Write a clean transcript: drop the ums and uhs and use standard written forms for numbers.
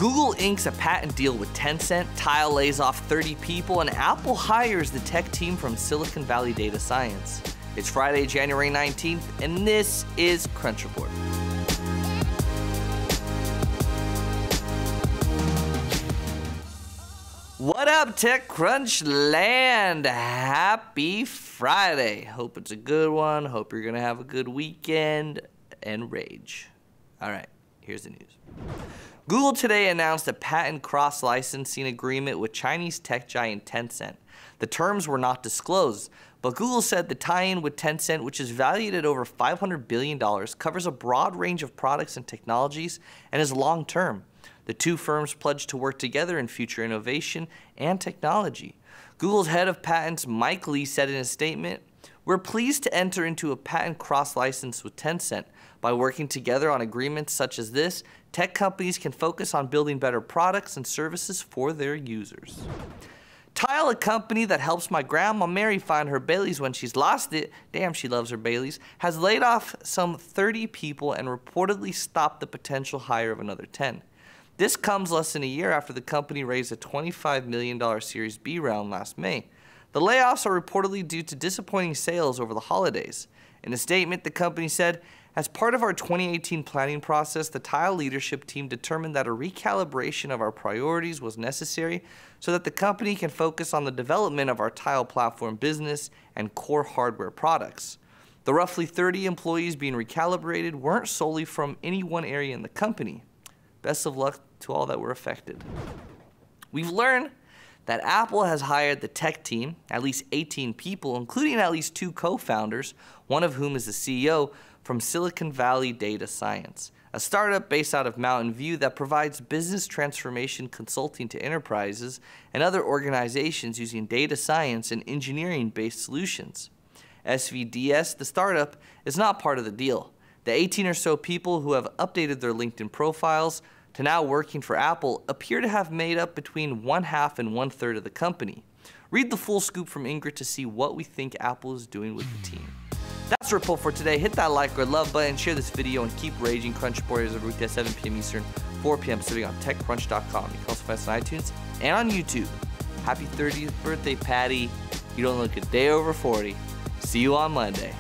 Google inks a patent deal with Tencent, Tile lays off 30 people, and Apple hires the tech team from Silicon Valley Data Science. It's Friday, January 19th, and this is Crunch Report. What up, TechCrunch land? Happy Friday. Hope it's a good one. Hope you're going to have a good weekend and rage. All right, here's the news. Google today announced a patent cross-licensing agreement with Chinese tech giant Tencent. The terms were not disclosed, but Google said the tie-in with Tencent, which is valued at over $500 billion, covers a broad range of products and technologies and is long-term. The two firms pledged to work together in future innovation and technology. Google's head of patents, Mike Lee, said in a statement, "We're pleased to enter into a patent cross-license with Tencent. By working together on agreements such as this, tech companies can focus on building better products and services for their users." Tile, a company that helps my grandma Mary find her Baileys when she's lost it, damn she loves her Baileys, has laid off some 30 people and reportedly stopped the potential hire of another 10. This comes less than a year after the company raised a $25 million Series B round last May. The layoffs are reportedly due to disappointing sales over the holidays. In a statement, the company said, "As part of our 2018 planning process, the Tile leadership team determined that a recalibration of our priorities was necessary so that the company can focus on the development of our Tile platform business and core hardware products." The roughly 30 employees being recalibrated weren't solely from any one area in the company. Best of luck to all that were affected. We've learned that Apple has hired the tech team, at least 18 people, including at least 2 co-founders, one of whom is the CEO, from Silicon Valley Data Science, a startup based out of Mountain View that provides business transformation consulting to enterprises and other organizations using data science and engineering-based solutions. SVDS, the startup, is not part of the deal. The 18 or so people who have updated their LinkedIn profiles to now working for Apple appear to have made up between 1/2 and 1/3 of the company. Read the full scoop from Ingrid to see what we think Apple is doing with the team. That's the report for today. Hit that like or love button, share this video, and keep raging. Crunch Report is every weekday at 7 p.m. Eastern, 4 p.m. Pacific on TechCrunch.com. You can also find us on iTunes and on YouTube. Happy 30th birthday, Patty. You don't look a day over 40. See you on Monday.